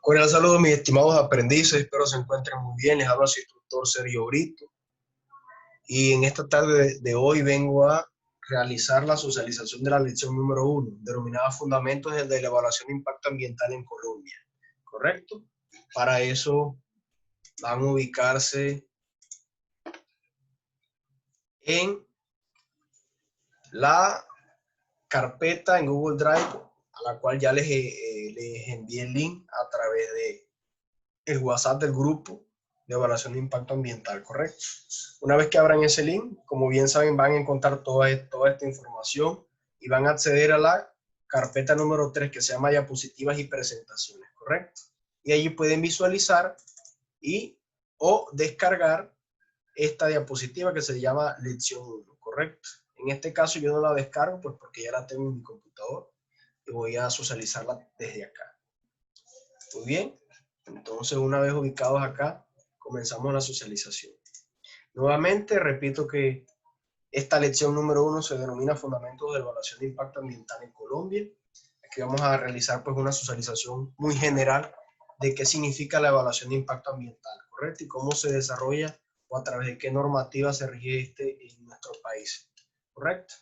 Cordial saludo, mis estimados aprendices, espero se encuentren muy bien. Les habla su instructor Sergio Brito y en esta tarde de hoy vengo a realizar la socialización de la lección número 1, denominada Fundamentos de la Evaluación de Impacto Ambiental en Colombia. ¿Correcto? Para eso van a ubicarse en la carpeta en Google Drive, a la cual ya les envié el link a través de el WhatsApp del grupo de evaluación de impacto ambiental, ¿correcto? Una vez que abran ese link, como bien saben, van a encontrar toda esta información y van a acceder a la carpeta número 3 que se llama diapositivas y presentaciones, ¿correcto? Y allí pueden visualizar o descargar esta diapositiva que se llama lección 1, ¿correcto? En este caso yo no la descargo pues porque ya la tengo en mi computador y voy a socializarla desde acá. Muy bien. Entonces, una vez ubicados acá, comenzamos la socialización. Nuevamente, repito que esta lección número 1 se denomina Fundamentos de Evaluación de Impacto Ambiental en Colombia. Aquí vamos a realizar pues una socialización muy general de qué significa la evaluación de impacto ambiental, ¿correcto? Y cómo se desarrolla o a través de qué normativa se rige en nuestro país, ¿correcto?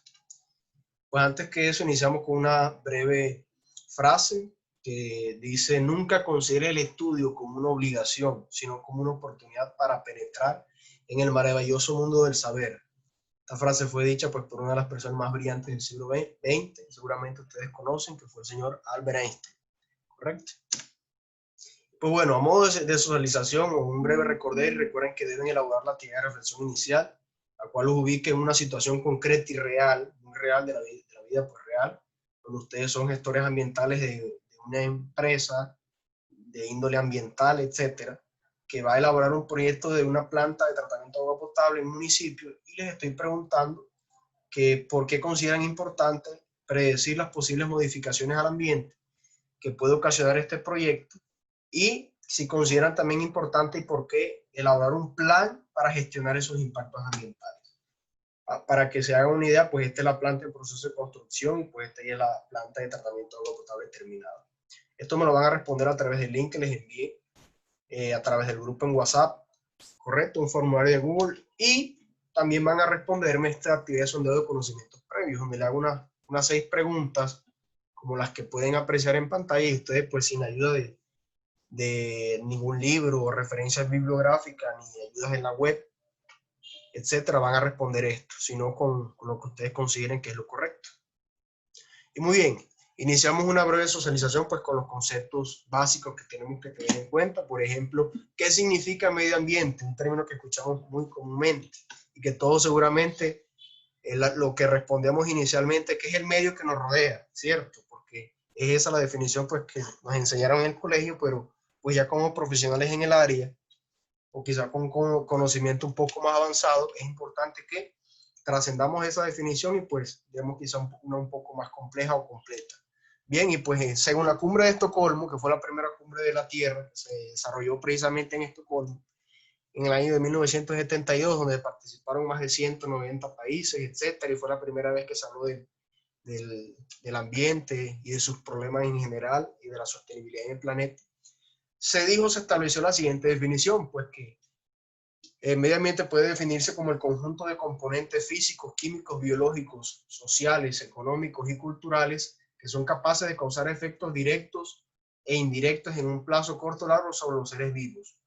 Pues antes que eso, iniciamos con una breve frase que dice: nunca considere el estudio como una obligación, sino como una oportunidad para penetrar en el maravilloso mundo del saber. Esta frase fue dicha pues, por una de las personas más brillantes del siglo XX, seguramente ustedes conocen, que fue el señor Albert Einstein, ¿correcto? Pues bueno, a modo de socialización o un breve recuerden que deben elaborar la actividad de reflexión inicial, la cual los ubique en una situación concreta y real, muy real de la vida pues real, donde ustedes son gestores ambientales de una empresa de índole ambiental, etcétera, que va a elaborar un proyecto de una planta de tratamiento de agua potable en un municipio, y les estoy preguntando que por qué consideran importante predecir las posibles modificaciones al ambiente que puede ocasionar este proyecto, y si consideran también importante y por qué elaborar un plan para gestionar esos impactos ambientales. Para que se hagan una idea, pues esta es la planta en proceso de construcción y pues esta es la planta de tratamiento de agua potable terminada. Esto me lo van a responder a través del link que les envié a través del grupo en WhatsApp, correcto, un formulario de Google, y también van a responderme esta actividad de sondeo de conocimientos previos, donde le hago unas 6 preguntas como las que pueden apreciar en pantalla, y ustedes pues sin ayuda de ningún libro o referencias bibliográficas ni ayudas en la web, etcétera, van a responder esto, sino con lo que ustedes consideren que es lo correcto. Y muy bien, iniciamos una breve socialización pues con los conceptos básicos que tenemos que tener en cuenta. Por ejemplo, ¿qué significa medio ambiente? Un término que escuchamos muy comúnmente y que todos seguramente lo que respondemos inicialmente, que es el medio que nos rodea, ¿cierto? Porque es esa la definición pues que nos enseñaron en el colegio, pero pues ya como profesionales en el área o quizá con conocimiento un poco más avanzado, es importante que trascendamos esa definición y pues digamos quizá una un poco más compleja o completa. Bien, y pues según la cumbre de Estocolmo, que fue la primera cumbre de la Tierra, que se desarrolló precisamente en Estocolmo, en el año de 1972, donde participaron más de 190 países, etcétera, y fue la primera vez que se habló del ambiente y de sus problemas en general y de la sostenibilidad en el planeta. Se estableció la siguiente definición, pues que el medio ambiente puede definirse como el conjunto de componentes físicos, químicos, biológicos, sociales, económicos y culturales que son capaces de causar efectos directos e indirectos en un plazo corto o largo sobre los seres vivos.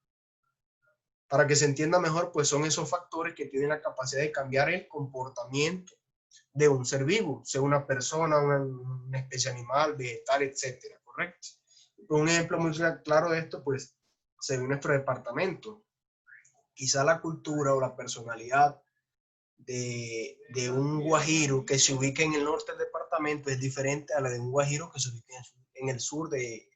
Para que se entienda mejor, pues son esos factores que tienen la capacidad de cambiar el comportamiento de un ser vivo, sea una persona, una especie animal, vegetal, etcétera, ¿correcto? Un ejemplo muy claro de esto, pues, se ve en nuestro departamento. Quizá la cultura o la personalidad de un guajiro que se ubica en el norte del departamento es diferente a la de un guajiro que se ubica en el sur de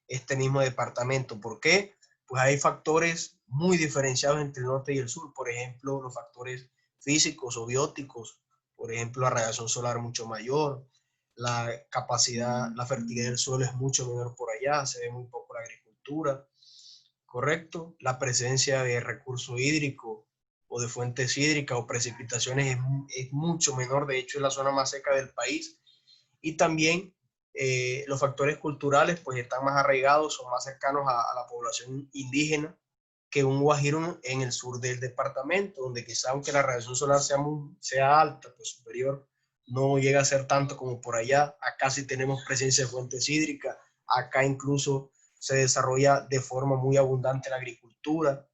este mismo departamento. ¿Por qué? Pues hay factores muy diferenciados entre el norte y el sur. Por ejemplo, los factores físicos o bióticos. Por ejemplo, la radiación solar mucho mayor, la capacidad, la fertilidad del suelo es mucho menor por allá, se ve muy poco la agricultura, ¿correcto? La presencia de recurso hídrico o de fuentes hídricas o precipitaciones es mucho menor, de hecho es la zona más seca del país. Y también Los factores culturales pues están más arraigados, son más cercanos a la población indígena que un Guajiro en el sur del departamento, donde quizá aunque la radiación solar sea alta, pues superior, no llega a ser tanto como por allá. Acá sí tenemos presencia de fuentes hídricas, acá incluso se desarrolla de forma muy abundante la agricultura,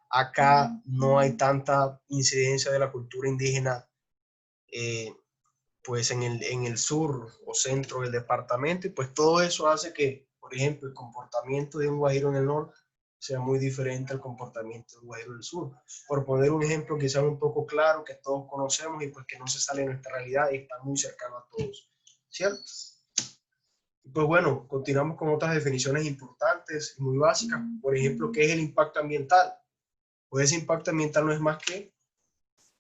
acá no hay tanta incidencia de la cultura indígena pues en el sur o centro del departamento, y pues todo eso hace que, por ejemplo, el comportamiento de un guajiro en el norte sea muy diferente al comportamiento de un guajiro del sur. Por poner un ejemplo quizás un poco claro, que todos conocemos y pues que no se sale de nuestra realidad y está muy cercano a todos, ¿cierto? Y pues bueno, continuamos con otras definiciones importantes y muy básicas. Por ejemplo, ¿qué es el impacto ambiental? Pues ese impacto ambiental no es más que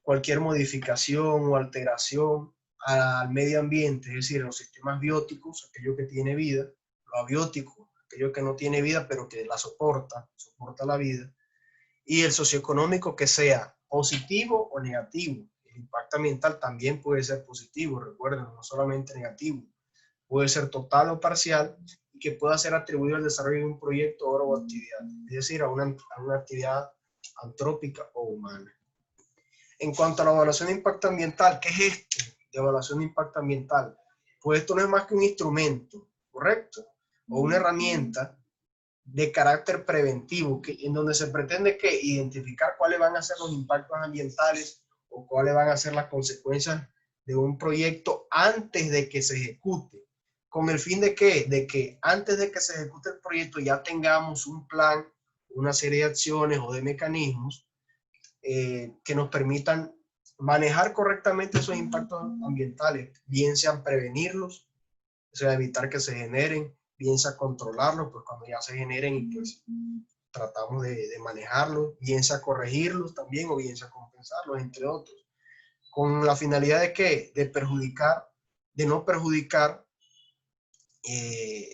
cualquier modificación o alteración al medio ambiente, es decir, los sistemas bióticos, aquello que tiene vida, lo abiótico, aquello que no tiene vida, pero que la soporta la vida, y el socioeconómico, que sea positivo o negativo. El impacto ambiental también puede ser positivo, recuerden, no solamente negativo, puede ser total o parcial, y que pueda ser atribuido al desarrollo de un proyecto, obra o actividad, es decir, a una actividad antrópica o humana. En cuanto a la evaluación de impacto ambiental, ¿qué es esto de evaluación de impacto ambiental? Pues esto no es más que un instrumento, ¿correcto? O una herramienta de carácter preventivo, en donde se pretende que identificar cuáles van a ser los impactos ambientales o cuáles van a ser las consecuencias de un proyecto antes de que se ejecute. ¿Con el fin de qué? De que antes de que se ejecute el proyecto ya tengamos un plan, una serie de acciones o de mecanismos que nos permitan manejar correctamente esos impactos ambientales, bien sean prevenirlos, o sea, evitar que se generen, bien sea controlarlos, pues cuando ya se generen y pues tratamos de manejarlos, bien sea corregirlos también o bien sea compensarlos, entre otros, con la finalidad de ¿qué? De no perjudicar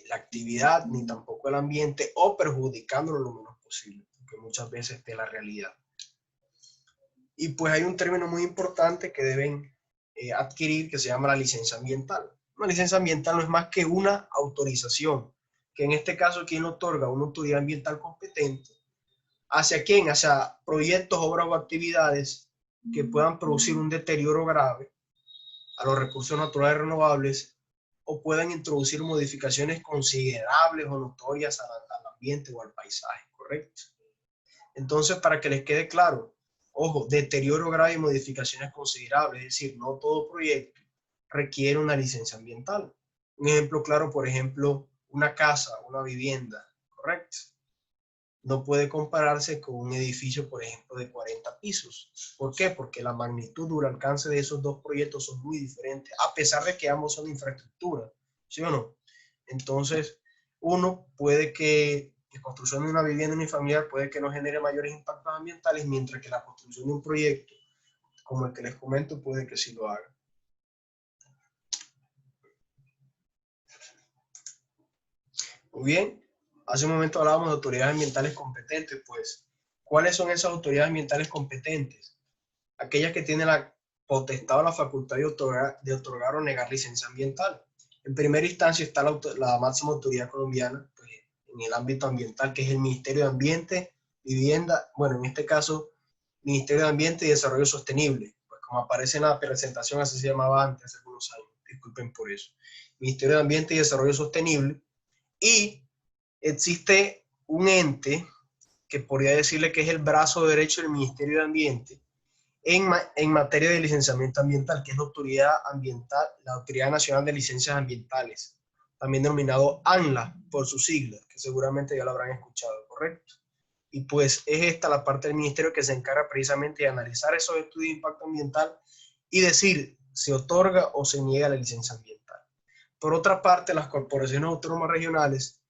la actividad ni tampoco el ambiente, o perjudicándolo lo menos posible, porque muchas veces es la realidad. Y pues hay un término muy importante que deben adquirir, que se llama la licencia ambiental. Una licencia ambiental no es más que una autorización, que en este caso, ¿quién otorga? Una autoridad ambiental competente. ¿Hacia quién? Hacia proyectos, obras o actividades que puedan producir un deterioro grave a los recursos naturales renovables o puedan introducir modificaciones considerables o notorias al ambiente o al paisaje, ¿correcto? Entonces, para que les quede claro, ojo, deterioro grave y modificaciones considerables, es decir, no todo proyecto requiere una licencia ambiental. Un ejemplo claro, por ejemplo, una casa, una vivienda, ¿correcto? No puede compararse con un edificio, por ejemplo, de 40 pisos. ¿Por qué? Porque la magnitud o el alcance de esos dos proyectos son muy diferentes, a pesar de que ambos son infraestructura, ¿sí o no? Entonces, uno puede que la construcción de una vivienda unifamiliar puede que no genere mayores impactos ambientales, mientras que la construcción de un proyecto, como el que les comento, puede que sí lo haga. Muy bien. Hace un momento hablábamos de autoridades ambientales competentes, pues, ¿cuáles son esas autoridades ambientales competentes? Aquellas que tienen la potestad o la facultad de otorgar o negar licencia ambiental. En primera instancia está la máxima autoridad colombiana, pues, en el ámbito ambiental, que es el Ministerio de Ambiente, Vivienda, bueno, en este caso, Ministerio de Ambiente y Desarrollo Sostenible, pues como aparece en la presentación, así se llamaba antes, hace algunos años, disculpen por eso. Ministerio de Ambiente y Desarrollo Sostenible. Y existe un ente que podría decirle que es el brazo derecho del Ministerio de Ambiente en materia de licenciamiento ambiental, que es la Autoridad Ambiental, la Autoridad Nacional de Licencias Ambientales, también denominado ANLA por sus siglas, que seguramente ya lo habrán escuchado, ¿correcto? Y pues es esta la parte del ministerio que se encarga precisamente de analizar esos estudios de impacto ambiental y decir si otorga o se niega la licencia ambiental. Por otra parte, las corporaciones autónomas regionales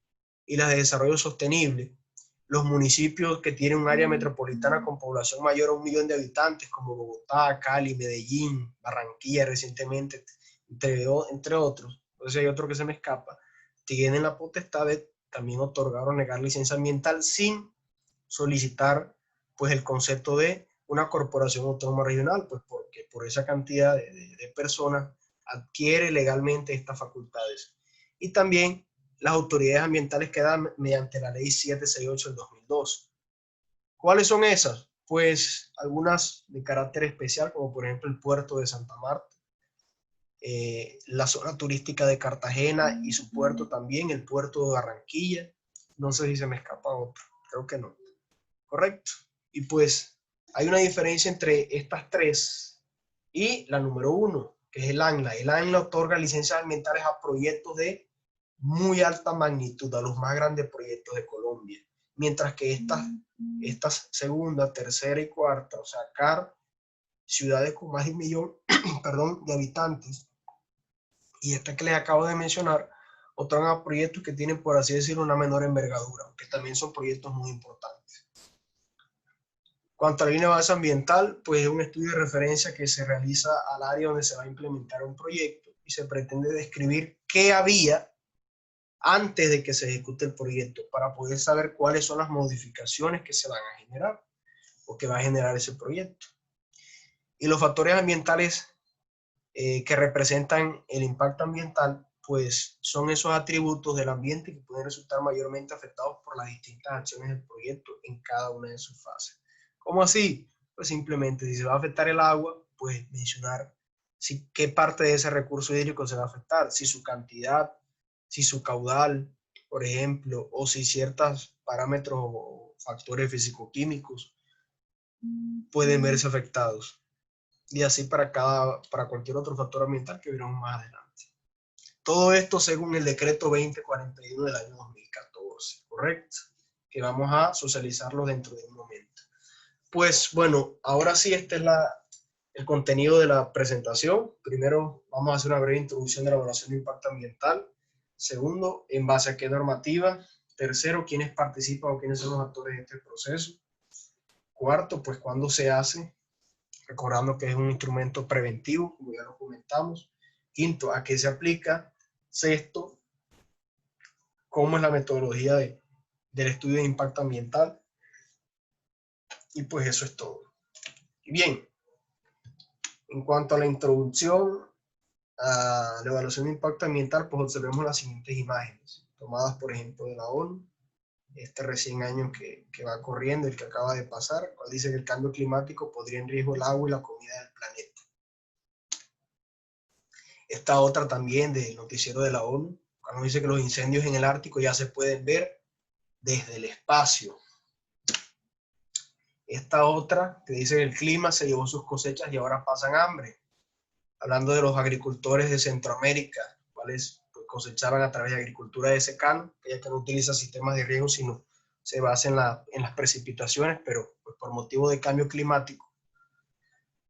y las de desarrollo sostenible, los municipios que tienen un área metropolitana con población mayor a 1 millón de habitantes, como Bogotá, Cali, Medellín, Barranquilla recientemente, entre otros, entonces hay otro que se me escapa, tienen la potestad de también otorgar o negar licencia ambiental sin solicitar pues el concepto de una corporación autónoma regional, pues porque por esa cantidad de personas adquiere legalmente estas facultades. y también las autoridades ambientales que dan mediante la ley 768 del 2002. ¿Cuáles son esas? Pues algunas de carácter especial, como por ejemplo el puerto de Santa Marta, la zona turística de Cartagena y su puerto también, el puerto de Barranquilla. No sé si se me escapa otro, creo que no. Correcto. Y pues hay una diferencia entre estas tres y la número 1, que es el ANLA. El ANLA otorga licencias ambientales a proyectos de muy alta magnitud, a los más grandes proyectos de Colombia. Mientras que estas segunda, tercera y cuarta, o sea, CAR, ciudades con más de 1 millón perdón, de habitantes, y esta que les acabo de mencionar, otorgan a proyectos que tienen, por así decirlo, una menor envergadura, aunque también son proyectos muy importantes. Cuanto a la línea de base ambiental, pues es un estudio de referencia que se realiza al área donde se va a implementar un proyecto y se pretende describir qué había antes de que se ejecute el proyecto para poder saber cuáles son las modificaciones que se van a generar o que va a generar ese proyecto. Y los factores ambientales que representan el impacto ambiental, pues son esos atributos del ambiente que pueden resultar mayormente afectados por las distintas acciones del proyecto en cada una de sus fases. ¿Cómo así? Pues simplemente si se va a afectar el agua, pues mencionar qué parte de ese recurso hídrico se va a afectar, si su cantidad, si su caudal, por ejemplo, o si ciertos parámetros o factores físico-químicos pueden verse afectados. Y así para cualquier otro factor ambiental que veremos más adelante. Todo esto según el decreto 2041 del año 2014, ¿correcto? Que vamos a socializarlo dentro de un momento. Pues bueno, ahora sí, este es el contenido de la presentación. Primero, vamos a hacer una breve introducción de la evaluación de impacto ambiental. Segundo, en base a qué normativa. Tercero, quiénes participan o quiénes son los actores de este proceso. Cuarto, pues cuándo se hace, recordando que es un instrumento preventivo, como ya lo comentamos. Quinto, a qué se aplica. Sexto, cómo es la metodología del estudio de impacto ambiental. Y pues eso es todo. Y bien, en cuanto a la introducción a la evaluación de impacto ambiental, pues observemos las siguientes imágenes, tomadas por ejemplo de la ONU, este recién año que va corriendo, el que acaba de pasar, cual dice que el cambio climático podría en riesgo el agua y la comida del planeta. Esta otra también del noticiero de la ONU, cuando dice que los incendios en el Ártico ya se pueden ver desde el espacio. Esta otra que dice que el clima se llevó sus cosechas y ahora pasan hambre. Hablando de los agricultores de Centroamérica, cuales pues, cosechaban a través de agricultura de secano, ya que no utiliza sistemas de riego, sino se basa en las precipitaciones, pero pues, por motivo de cambio climático,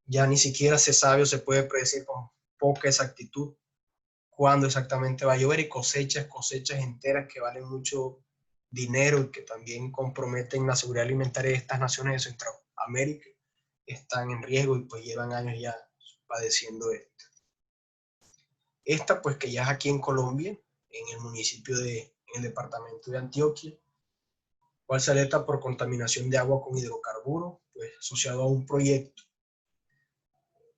ya ni siquiera se sabe o se puede predecir con poca exactitud cuándo exactamente va a llover, y cosechas enteras que valen mucho dinero y que también comprometen la seguridad alimentaria de estas naciones de Centroamérica, están en riesgo y pues llevan años ya padeciendo esto. Esta pues que ya es aquí en Colombia, en el municipio en el departamento de Antioquia, cual se alerta por contaminación de agua con hidrocarburos, pues asociado a un proyecto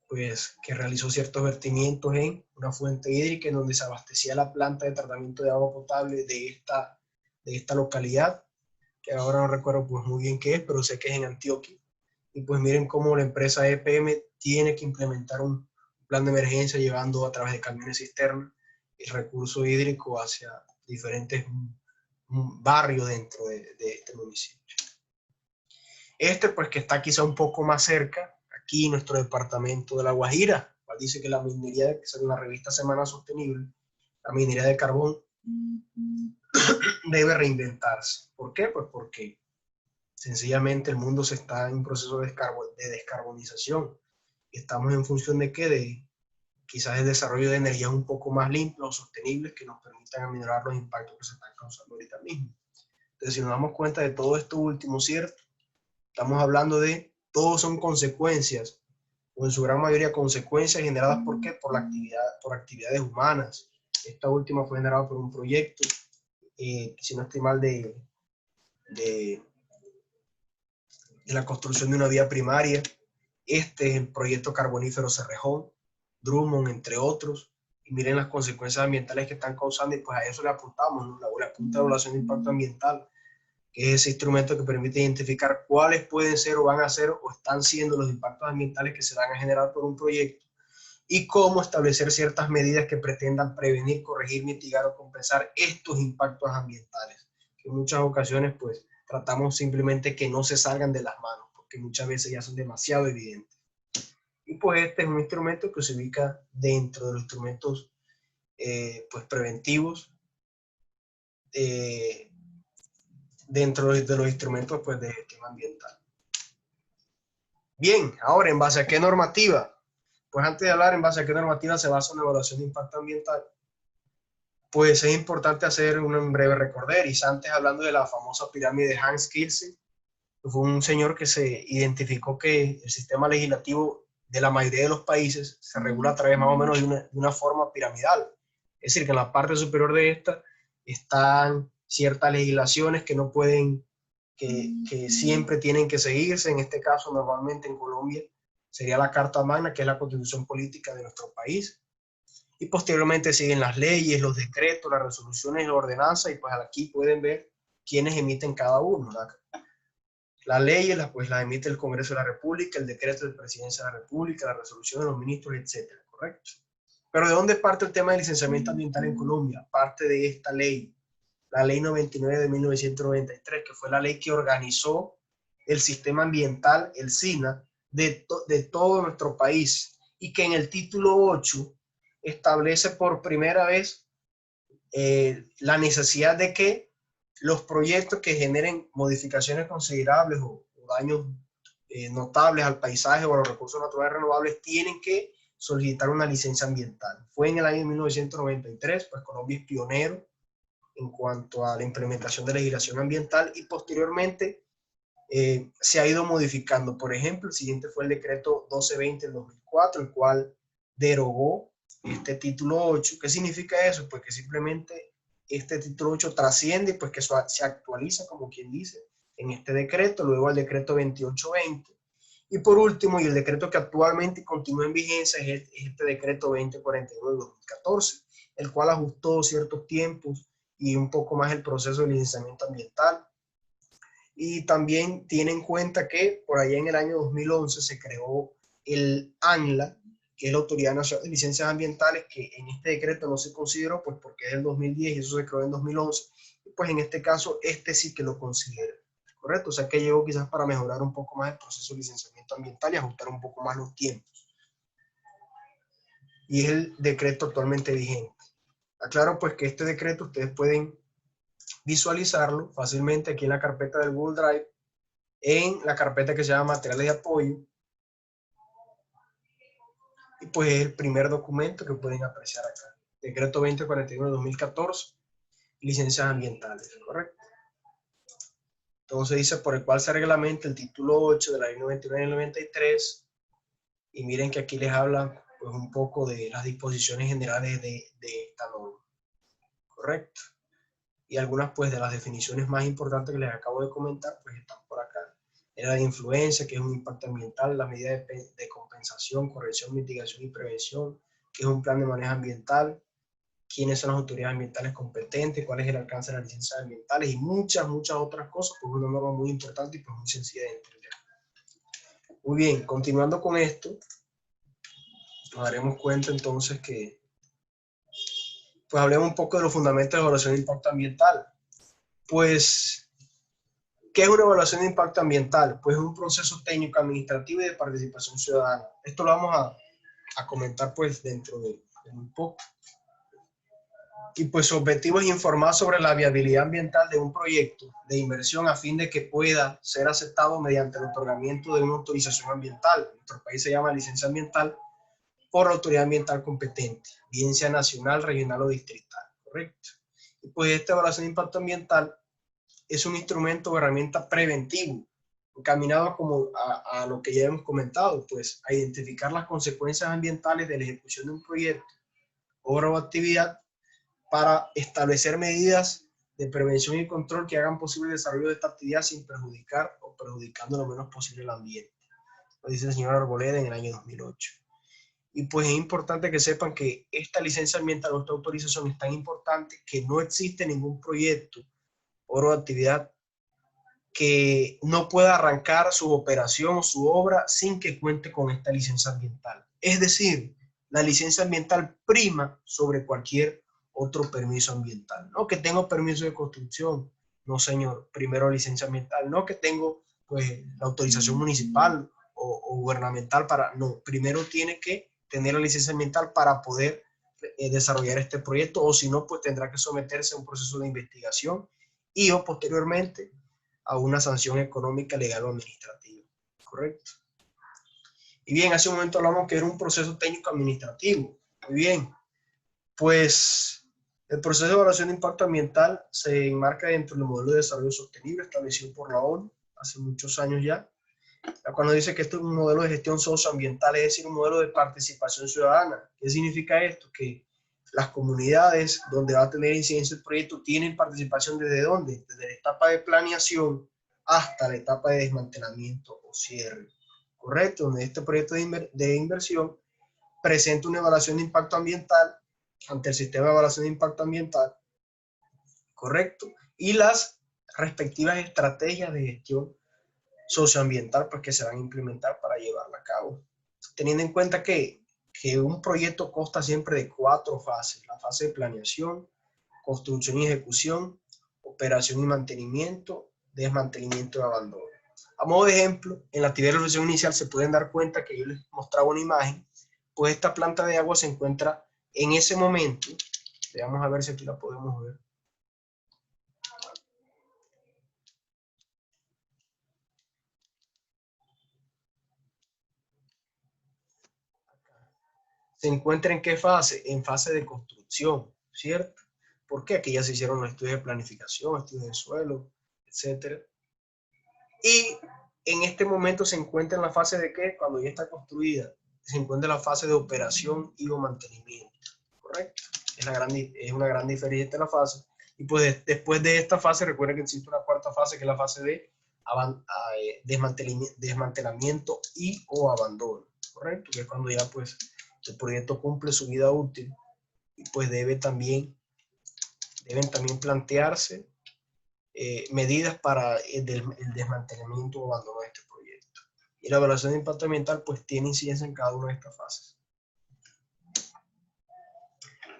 pues, que realizó ciertos vertimientos en una fuente hídrica en donde se abastecía la planta de tratamiento de agua potable de esta localidad, que ahora no recuerdo pues muy bien qué es, pero sé que es en Antioquia. Y pues miren cómo la empresa EPM tiene que implementar un plan de emergencia llevando a través de camiones cisterna el recurso hídrico hacia diferentes barrios dentro de este municipio. Este pues que está quizá un poco más cerca, aquí en nuestro departamento de La Guajira, cual dice que la minería, según la revista Semana Sostenible, la minería de carbón debe reinventarse. ¿Por qué? Pues porque sencillamente el mundo se está en un proceso de descarbonización. Estamos en función de qué? De quizás el desarrollo de energías un poco más limpias o sostenibles que nos permitan aminorar los impactos que se están causando ahorita mismo. Entonces, si nos damos cuenta de todo esto último, ¿cierto? Estamos hablando de, todos son consecuencias, o en su gran mayoría consecuencias generadas ¿por qué? Por actividades humanas. Esta última fue generada por un proyecto, si no estoy mal, de la construcción de una vía primaria. Este es el proyecto carbonífero Cerrejón, Drummond, entre otros, y miren las consecuencias ambientales que están causando, y pues a eso le apuntamos, ¿no? Le apunta la evaluación de impacto ambiental, que es ese instrumento que permite identificar cuáles pueden ser o van a ser o están siendo los impactos ambientales que se van a generar por un proyecto, y cómo establecer ciertas medidas que pretendan prevenir, corregir, mitigar o compensar estos impactos ambientales, que en muchas ocasiones pues tratamos simplemente que no se salgan de las manos, porque muchas veces ya son demasiado evidentes. Y pues este es un instrumento que se ubica dentro de los instrumentos pues preventivos, dentro de los instrumentos pues de gestión ambiental. Bien, ahora, ¿en base a qué normativa? Pues antes de hablar en base a qué normativa se basa una evaluación de impacto ambiental, pues es importante hacer un breve recorderis. Antes, hablando de la famosa pirámide de Hans Kelsen, fue un señor que se identificó que el sistema legislativo de la mayoría de los países se regula a través más o menos de una forma piramidal. Es decir, que en la parte superior de esta están ciertas legislaciones que no pueden, que siempre tienen que seguirse. En este caso, normalmente en Colombia, sería la Carta Magna, que es la constitución política de nuestro país. Y posteriormente siguen las leyes, los decretos, las resoluciones, la ordenanza, y pues aquí pueden ver quiénes emiten cada uno, ¿verdad? Las leyes pues las emite el Congreso de la República, el decreto de Presidencia de la República, la resolución de los ministros, etcétera, ¿correcto? Pero ¿de dónde parte el tema de licenciamiento ambiental en Colombia? Parte de esta ley, la Ley 99 de 1993, que fue la ley que organizó el sistema ambiental, el SINA, de todo nuestro país, y que en el título 8 establece por primera vez la necesidad de que los proyectos que generen modificaciones considerables o daños notables al paisaje o a los recursos naturales renovables tienen que solicitar una licencia ambiental. Fue en el año 1993, pues Colombia es pionero en cuanto a la implementación de legislación ambiental, y posteriormente se ha ido modificando. Por ejemplo, el siguiente fue el decreto 1220 del 2004, el cual derogó este título 8. ¿Qué significa eso? Pues que simplemente este título 8 trasciende, pues que eso se actualiza, como quien dice, en este decreto, luego al decreto 2820. Y por último, y el decreto que actualmente continúa en vigencia, es este decreto 2049 del 2014, el cual ajustó ciertos tiempos y un poco más el proceso de licenciamiento ambiental. Y también tiene en cuenta que por allá en el año 2011 se creó el ANLA, que es la Autoridad Nacional de Licencias Ambientales, que en este decreto no se consideró, pues porque es del 2010 y eso se creó en 2011. Y pues en este caso, este sí que lo considera, ¿correcto? O sea que llegó quizás para mejorar un poco más el proceso de licenciamiento ambiental y ajustar un poco más los tiempos. Y es el decreto actualmente vigente. Aclaro pues que este decreto ustedes pueden visualizarlo fácilmente aquí en la carpeta del Google Drive, en la carpeta que se llama materiales de apoyo, y pues es el primer documento que pueden apreciar acá, decreto 2041 de 2014, licencias ambientales, ¿correcto? Entonces dice por el cual se reglamenta el título 8 de la ley 99 del 93, y miren que aquí les habla pues un poco de las disposiciones generales de esta norma, ¿correcto? Y algunas pues de las definiciones más importantes que les acabo de comentar pues están por acá. Era de influencia, que es un impacto ambiental, la medida de compensación, corrección, mitigación y prevención, que es un plan de manejo ambiental, quiénes son las autoridades ambientales competentes, cuál es el alcance de las licencias ambientales y muchas otras cosas, pues una norma muy importante y pues muy sencilla de entender. Muy bien, continuando con esto, nos daremos cuenta entonces que, pues hablemos un poco de los fundamentos de evaluación de impacto ambiental. Pues, ¿qué es una evaluación de impacto ambiental? Pues es un proceso técnico, administrativo y de participación ciudadana. Esto lo vamos a comentar pues dentro de un poco. Y pues su objetivo es informar sobre la viabilidad ambiental de un proyecto de inversión a fin de que pueda ser aceptado mediante el otorgamiento de una autorización ambiental. En nuestro país se llama licencia ambiental por la autoridad ambiental competente, bien sea nacional, regional o distrital, ¿correcto? Y pues esta evaluación de impacto ambiental es un instrumento o herramienta preventivo, encaminado como a lo que ya hemos comentado, pues a identificar las consecuencias ambientales de la ejecución de un proyecto, obra o actividad, para establecer medidas de prevención y control que hagan posible el desarrollo de esta actividad sin perjudicar o perjudicando lo menos posible el ambiente. Lo dice el señor Arboleda en el año 2008. Y pues es importante que sepan que esta licencia ambiental o esta autorización es tan importante que no existe ningún proyecto o actividad que no pueda arrancar su operación o su obra sin que cuente con esta licencia ambiental. Es decir, la licencia ambiental prima sobre cualquier otro permiso ambiental. No que tengo permiso de construcción, no señor, primero licencia ambiental, no que tengo pues la autorización municipal o gubernamental para, no, primero tiene que tener la licencia ambiental para poder desarrollar este proyecto, o si no, pues tendrá que someterse a un proceso de investigación y o posteriormente a una sanción económica, legal o administrativa, ¿correcto? Y bien, hace un momento hablamos que era un proceso técnico administrativo. Muy bien, pues el proceso de evaluación de impacto ambiental se enmarca dentro del modelo de desarrollo sostenible establecido por la ONU hace muchos años ya, cuando dice que esto es un modelo de gestión socioambiental, es decir, un modelo de participación ciudadana. ¿Qué significa esto? Que las comunidades donde va a tener incidencia el proyecto tienen participación desde dónde, desde la etapa de planeación hasta la etapa de desmantelamiento o cierre. ¿Correcto? Donde este proyecto de inversión presenta una evaluación de impacto ambiental ante el sistema de evaluación de impacto ambiental, ¿correcto? Y las respectivas estrategias de gestión socioambiental pues, que se van a implementar para llevarla a cabo. Teniendo en cuenta que un proyecto consta siempre de 4 fases: la fase de planeación, construcción y ejecución, operación y mantenimiento, desmantelamiento y abandono. A modo de ejemplo, en la actividad de evaluación inicial se pueden dar cuenta que yo les mostraba una imagen, pues esta planta de agua se encuentra en ese momento, vamos a ver si aquí la podemos ver. ¿Se encuentra en qué fase? En fase de construcción, ¿cierto? Porque aquí ya se hicieron los estudios de planificación, estudios de suelo, etcétera. Y en este momento se encuentra en la fase de ¿qué? Cuando ya está construida, se encuentra en la fase de operación y o mantenimiento, ¿correcto? Es una gran diferencia en la fase. Y pues después de esta fase, recuerden que existe una cuarta fase, que es la fase de desmantelamiento y o abandono, ¿correcto? Que es cuando ya pues el proyecto cumple su vida útil y pues deben también plantearse medidas para el desmantelamiento o abandono de este proyecto. Y la evaluación de impacto ambiental pues tiene incidencia en cada una de estas fases.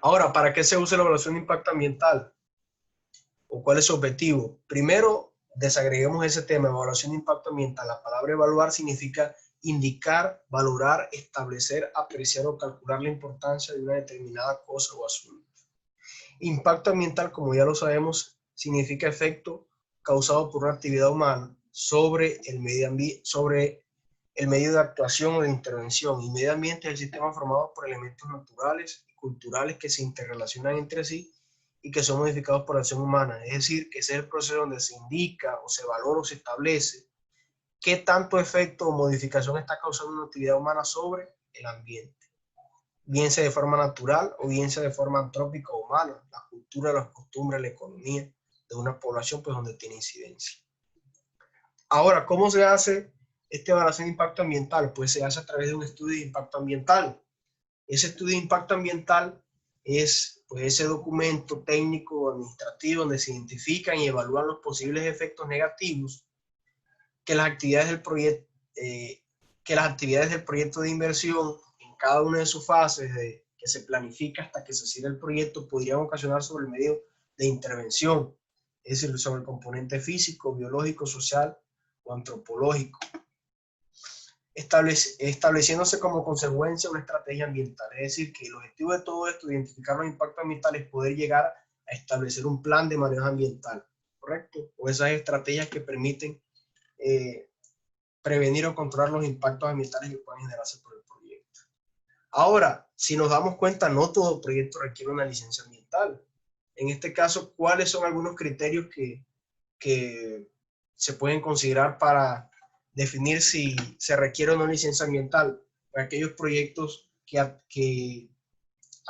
Ahora, ¿para qué se usa la evaluación de impacto ambiental? ¿O cuál es su objetivo? Primero, desagreguemos ese tema, evaluación de impacto ambiental. La palabra evaluar significa indicar, valorar, establecer, apreciar o calcular la importancia de una determinada cosa o asunto. Impacto ambiental, como ya lo sabemos, significa efecto causado por una actividad humana sobre el medio ambiente, sobre el medio de actuación o de intervención. Y medio ambiente es el sistema formado por elementos naturales y culturales que se interrelacionan entre sí y que son modificados por acción humana. Es decir, que ese es el proceso donde se indica o se valora o se establece qué tanto efecto o modificación está causando una actividad humana sobre el ambiente, bien sea de forma natural o bien sea de forma antrópica o humana, la cultura, las costumbres, la economía de una población pues donde tiene incidencia. Ahora, ¿cómo se hace esta evaluación de impacto ambiental? Pues se hace a través de un estudio de impacto ambiental. Ese estudio de impacto ambiental es pues ese documento técnico administrativo donde se identifican y evalúan los posibles efectos negativos que las actividades del proyecto, de inversión en cada una de sus fases, de que se planifica hasta que se cierre el proyecto, podrían ocasionar sobre el medio de intervención, es decir, sobre el componente físico, biológico, social o antropológico, estableciéndose como consecuencia una estrategia ambiental. Es decir, que el objetivo de todo esto, identificar los impactos ambientales, es poder llegar a establecer un plan de manejo ambiental, ¿correcto? O esas estrategias que permiten prevenir o controlar los impactos ambientales que pueden generarse por el proyecto. Ahora, si nos damos cuenta, no todo proyecto requiere una licencia ambiental. En este caso, ¿cuáles son algunos criterios que se pueden considerar para definir si se requiere una licencia ambiental? Para aquellos proyectos que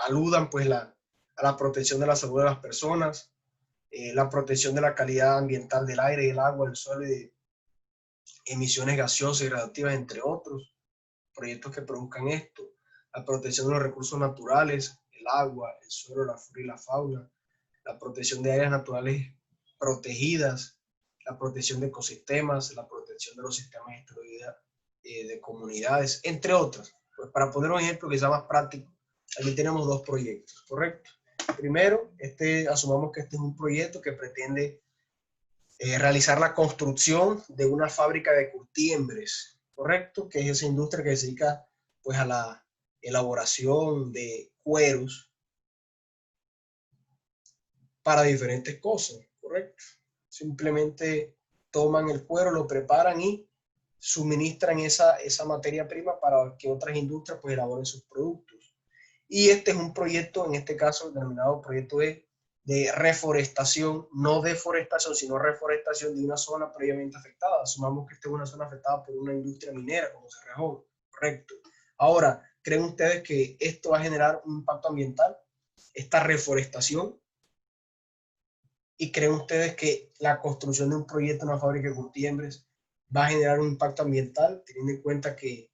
aludan pues, a la protección de la salud de las personas, la protección de la calidad ambiental del aire, del agua, del suelo y de emisiones gaseosas y radiactivas, entre otros proyectos que produzcan esto. la protección de los recursos naturales, el agua, el suelo, la flora y la fauna, la protección de áreas naturales protegidas, la protección de ecosistemas, la protección de los sistemas de comunidades, entre otras. Pues para poner un ejemplo que sea más práctico, aquí tenemos dos proyectos, ¿correcto? Primero, asumamos que este es un proyecto que pretende realizar la construcción de una fábrica de curtiembres, ¿correcto? Que es esa industria que se dedica pues a la elaboración de cueros para diferentes cosas, ¿correcto? Simplemente toman el cuero, lo preparan y suministran esa materia prima para que otras industrias pues elaboren sus productos. Y este es un proyecto, en este caso denominado proyecto de reforestación, no deforestación, sino reforestación de una zona previamente afectada. Asumamos que esta es una zona afectada por una industria minera como Cerrejón, correcto. Ahora, ¿creen ustedes que esto va a generar un impacto ambiental? Esta reforestación. ¿Y creen ustedes que la construcción de un proyecto, una fábrica de curtiembres, va a generar un impacto ambiental, teniendo en cuenta que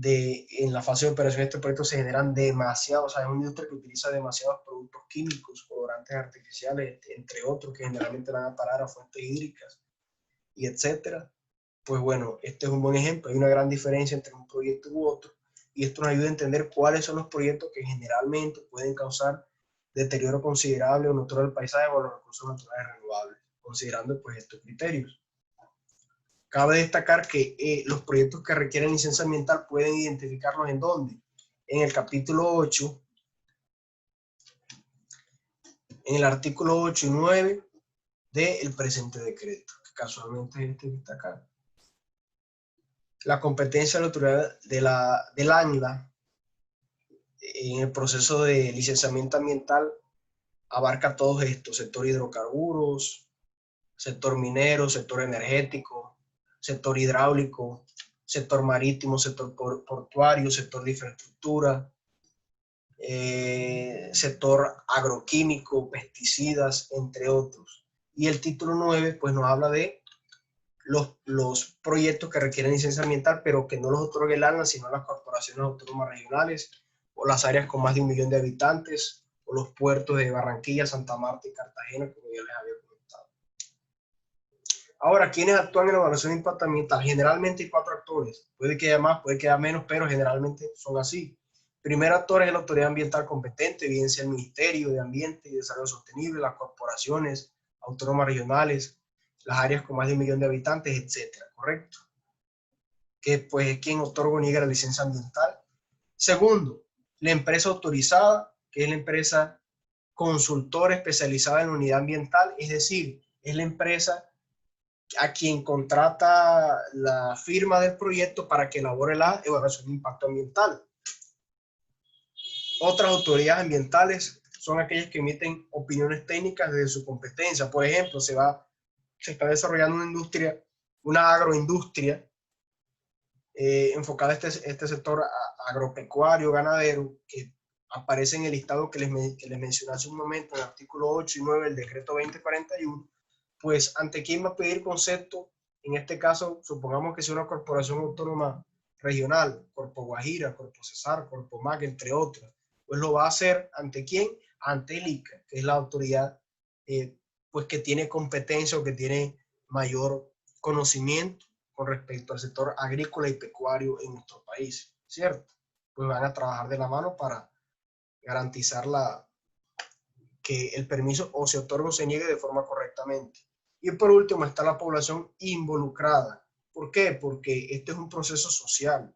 en la fase de operación de este proyecto se generan demasiados, o sea, es una industria que utiliza demasiados productos químicos, colorantes artificiales, entre otros, que generalmente van a parar a fuentes hídricas y etcétera? Pues bueno, este es un buen ejemplo. Hay una gran diferencia entre un proyecto u otro, y esto nos ayuda a entender cuáles son los proyectos que generalmente pueden causar deterioro considerable o notable del paisaje o los recursos naturales renovables, considerando pues estos criterios. Cabe destacar que los proyectos que requieren licencia ambiental pueden identificarlos en dónde. En el capítulo 8, en el artículo 8 y 9 del presente decreto, que casualmente es este que está acá. La competencia de la autoridad del ANLA en el proceso de licenciamiento ambiental abarca todos estos: sector hidrocarburos, sector minero, sector energético, sector hidráulico, sector marítimo, sector portuario, sector de infraestructura, sector agroquímico, pesticidas, entre otros. Y el título 9 pues nos habla de los proyectos que requieren licencia ambiental, pero que no los otorgue el ANLA, sino las corporaciones autónomas regionales, o las áreas con más de 1 millón de habitantes, o los puertos de Barranquilla, Santa Marta y Cartagena, como ya les había comentado. Ahora, ¿quiénes actúan en la evaluación de impacto ambiental? Generalmente hay 4 actores. Puede que haya más, puede que haya menos, pero generalmente son así. Primer actor es la autoridad ambiental competente, bien sea el Ministerio de Ambiente y Desarrollo Sostenible, las corporaciones autónomas regionales, las áreas con más de 1 millón de habitantes, etcétera, ¿correcto? Que pues es quien otorga o niega la licencia ambiental. Segundo, la empresa autorizada, que es la empresa consultora especializada en unidad ambiental, es decir, es la empresa a quien contrata la firma del proyecto para que elabore la evaluación de impacto ambiental. Otras autoridades ambientales son aquellas que emiten opiniones técnicas desde su competencia. Por ejemplo, se está desarrollando una industria, una agroindustria enfocada a este sector agropecuario, ganadero, que aparece en el listado que les mencioné hace un momento, en el artículo 8 y 9 del decreto 2041, pues ante quién va a pedir concepto. En este caso, supongamos que sea una corporación autónoma regional, Corpo Guajira, Corpo Cesar, Corpo MAC, entre otras, pues lo va a hacer ante quién, ante el ICA, que es la autoridad pues que tiene competencia o que tiene mayor conocimiento con respecto al sector agrícola y pecuario en nuestro país, ¿cierto? Pues van a trabajar de la mano para garantizar que el permiso o se otorgue o se niegue de forma correctamente. Y por último está la población involucrada. ¿Por qué? Porque este es un proceso social.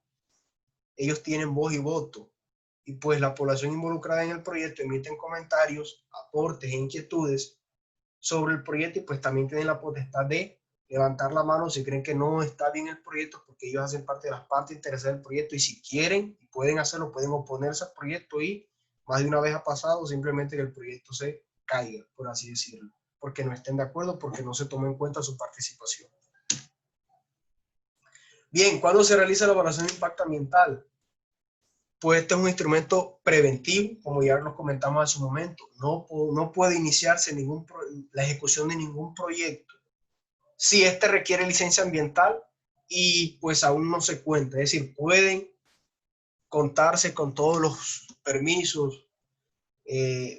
Ellos tienen voz y voto. Y pues la población involucrada en el proyecto emiten comentarios, aportes e inquietudes sobre el proyecto, y pues también tienen la potestad de levantar la mano si creen que no está bien el proyecto, porque ellos hacen parte de las partes interesadas del proyecto, y si quieren y pueden hacerlo, pueden oponerse al proyecto, y más de una vez ha pasado simplemente que el proyecto se caiga, por así decirlo, porque no estén de acuerdo, porque no se tome en cuenta su participación. Bien, ¿cuándo se realiza la evaluación de impacto ambiental? Pues este es un instrumento preventivo, como ya nos comentamos hace un momento. No puede iniciarse la ejecución de ningún proyecto si este requiere licencia ambiental y pues aún no se cuenta. Es decir, pueden contarse con todos los permisos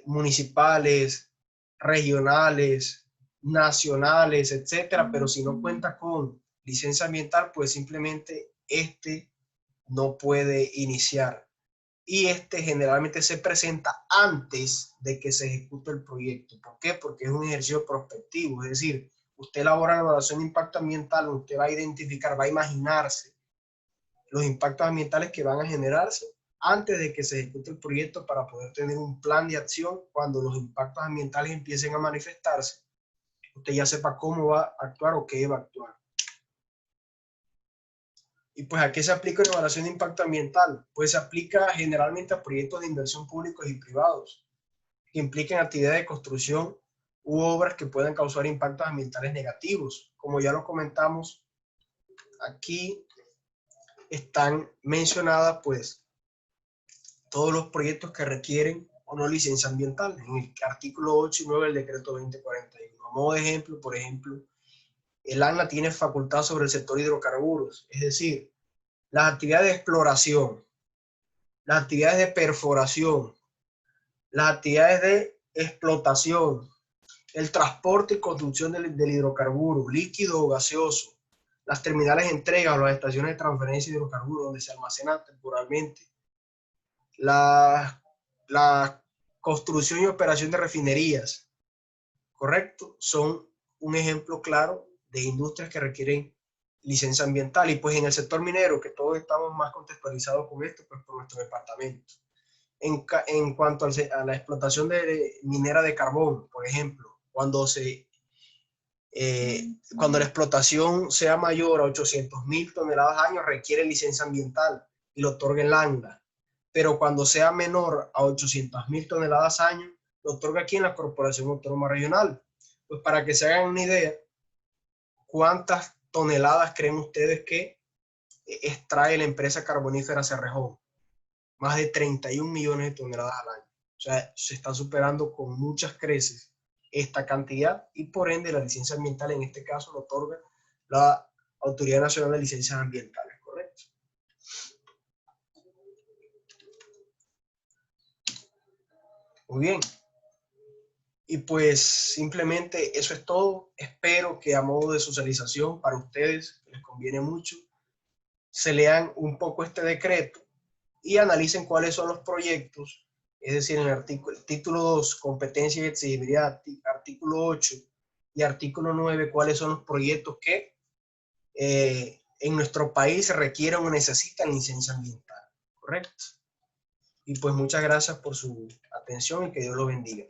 municipales, regionales, nacionales, etcétera, pero si no cuenta con licencia ambiental, pues simplemente no puede iniciar. Y generalmente se presenta antes de que se ejecute el proyecto. ¿Por qué? Porque es un ejercicio prospectivo, es decir, usted elabora la evaluación de impacto ambiental, usted va a identificar, va a imaginarse los impactos ambientales que van a generarse antes de que se ejecute el proyecto para poder tener un plan de acción cuando los impactos ambientales empiecen a manifestarse. Usted ya sepa cómo va a actuar o qué va a actuar. ¿Y pues a qué se aplica una evaluación de impacto ambiental? Pues se aplica generalmente a proyectos de inversión públicos y privados que impliquen actividades de construcción u obras que puedan causar impactos ambientales negativos. Como ya lo comentamos, aquí están mencionadas pues todos los proyectos que requieren o no licencia ambiental en el artículo 8 y 9 del decreto 2041. A modo de ejemplo, por ejemplo, el ANLA tiene facultad sobre el sector hidrocarburos, es decir, las actividades de exploración, las actividades de perforación, las actividades de explotación, el transporte y construcción del hidrocarburo, líquido o gaseoso, las terminales de entrega o las estaciones de transferencia de hidrocarburos donde se almacena temporalmente, la construcción y operación de refinerías, ¿correcto? Son un ejemplo claro de industrias que requieren licencia ambiental. Y pues en el sector minero, que todos estamos más contextualizados con esto, pues por nuestro departamento. En cuanto a la explotación minera de carbón, por ejemplo, cuando la explotación sea mayor a 800.000 toneladas al año, requiere licencia ambiental y lo otorga el ANLA. Pero cuando sea menor a 800.000 toneladas al año, lo otorga aquí en la Corporación Autónoma Regional. Pues para que se hagan una idea, ¿cuántas toneladas creen ustedes que extrae la empresa carbonífera Cerrejón? Más de 31 millones de toneladas al año. O sea, se está superando con muchas creces esta cantidad y por ende la licencia ambiental en este caso lo otorga la Autoridad Nacional de Licencias Ambientales, ¿correcto? Muy bien. Y pues simplemente eso es todo. Espero que a modo de socialización para ustedes, que les conviene mucho, se lean un poco este decreto y analicen cuáles son los proyectos, es decir, en el título 2, competencia y exigibilidad, artículo 8 y artículo 9, cuáles son los proyectos que en nuestro país requieren o necesitan licencia ambiental, ¿correcto? Y pues muchas gracias por su atención y que Dios los bendiga.